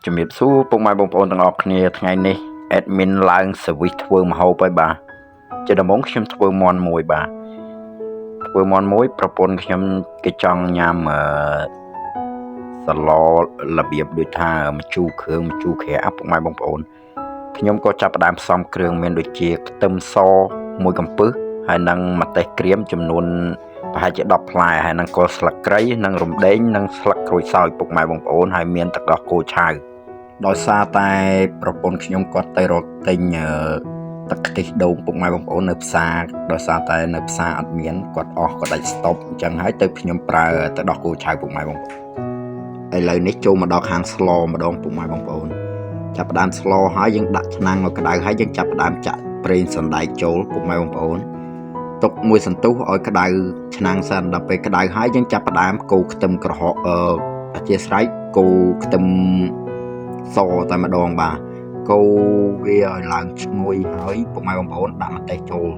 ជំរាបសួរពុកម៉ែបងប្អូនទាំងអស់គ្នាថ្ងៃនេះ admin ឡើងសវិសធ្វើម្ហូបហើយបាទជាដំបូងខ្ញុំធ្វើមាន់មួយបាទធ្វើមាន់មួយប្រពន្ធខ្ញុំគេចង់ញ៉ាំសាឡរបៀបដូចថាម្ជូរគ្រឿងម្ជូរក្រាពុកម៉ែបងប្អូនខ្ញុំក៏ចាប់ផ្ដើមផ្សំគ្រឿងមានដូចជាខ្ទឹមសមួយកំពឹសហើយនិងម្ទេសក្រៀមចំនួនប្រហែលជា10ផ្លែហើយនិងគល់ស្លឹកគ្រៃនិងរំដេងនិងស្លឹកក្រូចសើចពុកម៉ែបងប្អូនហើយមានទឹកដោះគោឆៅដោយសារតែប្រពន្ធខ្ញុំគាត់ទៅរកទិញទឹកខ្ទិះដូងពុកម៉ែបងប្អូននៅផ្សារដោយសារតែនៅផ្សារអត់មានគាត់ដាច់ស្តុបអញ្ចឹងហើយទៅខ្ញុំប្រើទឹកដោះគោឆៅពុកម៉ែបងប្អូនឥឡូវនេះចូលមកដល់ខាងស្លម្ដងពុកម៉ែបងប្អូនចាប់ផ្ដើមស្លហើយយើងដាក់ឆ្នាំងឲ្យក្តៅហើយយើងចាប់ផ្ដើមចាក់ប្រេងសណ្ដែកចូលពុកម៉ែបងប្អូនទុកមួយសន្ទុះឲ្យក្តៅឆ្នាំងសិនដល់ពេលក្តៅហើយយើងចាប់ផ្ដើមកូរខ្ទឹមក្រហមអធិស្ឋានកូរខ្ទឹមសតែម្ដងបាទកូរវាឲ្យឡើងឈ្ងុយហើយពុកម៉ែបងប្អូនដាក់ម្ទេសចូល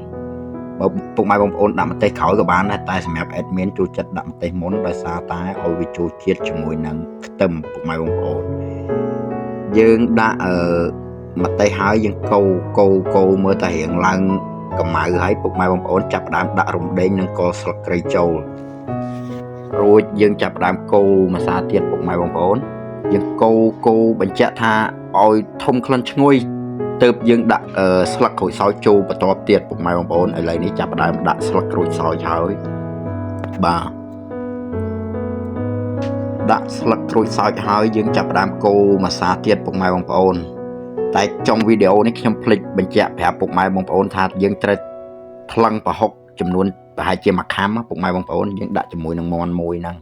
បើពុកម៉ែបងប្អូនដាក់ម្ទេសក្រោយក៏បានដែរតែសម្រាប់ admin ចូលចិត្តដាក់ម្ទេសមុនដោយសារតែឲ្យវាចូលជាតិជាមួយនឹងខ្ទឹមពុកម៉ែបងប្អូនយើងដាក់ម្ទេសហើយយើងកូរមើលតែរៀងឡើងកម្ៅហើយពុកម៉ែបងប្អូនចាប់ផ្ដើមដាក់រំដេងនិងគល់ស្លឹកគ្រៃចូលរួចយើងចាប់ផ្ដើមកូរម្សៅទៀតពុកម៉ែបងប្អូនយើងកូរបញ្ជាក់ថាឲ្យធំក្លិនឈ្ងុយទើបយើងដាក់ស្លឹកក្រូចសើចចូលបន្ទាប់ទៀតពុកម៉ែបងប្អូនឥឡូវនេះចាប់ផ្ដើមដាក់ស្លឹកក្រូចសើចហើយបាទដាក់ស្លឹកក្រូចសើចហើយយើងចាប់ផ្ដើមកូរម្សៅទៀតពុកម៉ែបងប្អូនតែចុងវីដេអូនេះខ្ញុំភ្លេចបញ្ជាក់ប្រាប់ពុកម៉ែបងប្អូនថាយើងត្រូវថ្លឹងប្រហុកចំនួនប្រហែលជាមួយខាំពុកម៉ែបងប្អូនយើងដាក់ជាមួយនឹងមាន់មួយហ្នឹង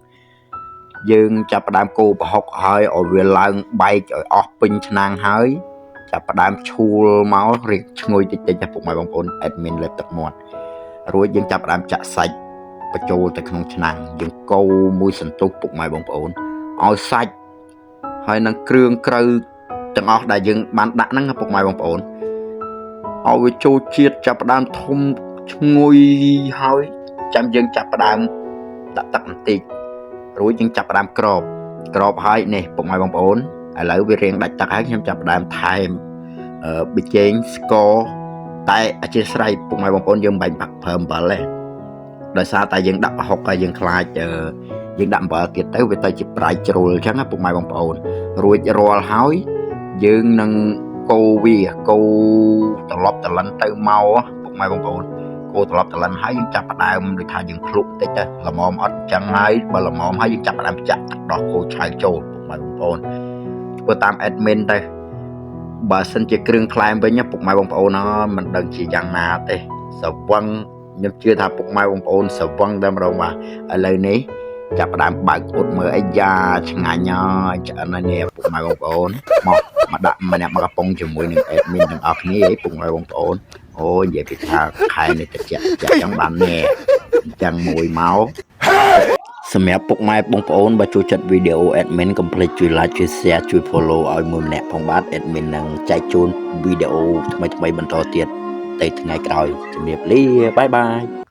យើងចាប់ផ្ដើមកូរប្រហុកហើយឲ្យវាឡើងបែកឲ្យអស់ពេញឆ្នាំងហើយចាប់ផ្ដើមឈូលមករៀងឈ្ងុយតិចៗពុកម៉ែបងប្អូន admin លើកទឹកមាត់រួចយើងចាប់ផ្ដើមចាក់សាច់បញ្ចូលទៅក្នុងឆ្នាំងយើងកូរមួយសន្ទុះពុកម៉ែបងប្អូនឲ្យសាច់ហើយនឹងគ្រឿងក្រៅទាំងអស់ដែលយើងបានដាក់ហ្នឹងពុកម៉ែបងប្អូនឲ្យវាចូលជាតិចាប់ផ្ដើមធំឈ្ងុយហើយចាំយើងចាប់ផ្ដើមដាក់ទឹកបន្តិចរួចយើងចាប់ផ្ដើមក្របហើយនេះពុកម៉ែបងប្អូនឥឡូវវារៀងដាច់ទឹកហើយខ្ញុំចាប់ផ្ដើមថែមប៊ីចេងស្ករតែអធិស្ឋានពុកម៉ែបងប្អូនយើងមិនបាច់បាក់ប្រើអំបិលទេដោយសារតែយើងដាក់ប្រហុកហើយយើងខ្លាចយើងដាក់អំបិលទៀតទៅវាទៅជាប្រៃជ្រុលអញ្ចឹងណាពុកម៉ែបងប្អូនរួចរាល់ហើយយើងនឹងកូរវាកូរត្រឡប់ត្រឡិនទៅមកពុកម៉ែបងប្អូនកូរត្រឡប់ត្រឡិនហើយយើងចាប់ផ្ដើមដូចថាយើងភ្លុកបន្តិចទៅល្មមអត់អញ្ចឹងហើយបើល្មមហើយយើងចាប់ផ្ដើមចាក់ទឹកដោះគោឆៅចូលពុកម៉ែបងប្អូនធ្វើតាម admin ទៅបើសិនជាគ្រឿងក្លែមវិញពុកម៉ែបងប្អូនមិនដឹងជាយ៉ាងណាទេស្រវឹងខ្ញុំជឿថាពុកម៉ែបងប្អូនស្រវឹងតែម្ដងបាទឥឡូវនេះចាប់ផ្ដើមបើកអ៊ុតមើលអីយ៉ាឆ្ងាញ់ហើយឆ្អិនហើយនេះពុកម៉ែបងប្អូនមកដាក់ម្នាក់មកកំប៉ុងជាមួយនឹង admin ទាំងអស់គ្នាឯងពុកម៉ែបងប្អូនអូនិយាយពីថាខែនេះតិចចឹងបានណែអញ្ចឹងមួយមកសម្រាប់ពុកម៉ែបងប្អូនបើចូលចិត្តវីដេអូ admin កុំភ្លេចជួយ like ជួយ share ជួយ follow ឲ្យមួយម្នាក់ផងបាទ admin នឹងចែកជូនវីដេអូថ្មីបន្តទៀតទៅថ្ងៃក្រោយជំរាបលាបាយបាយ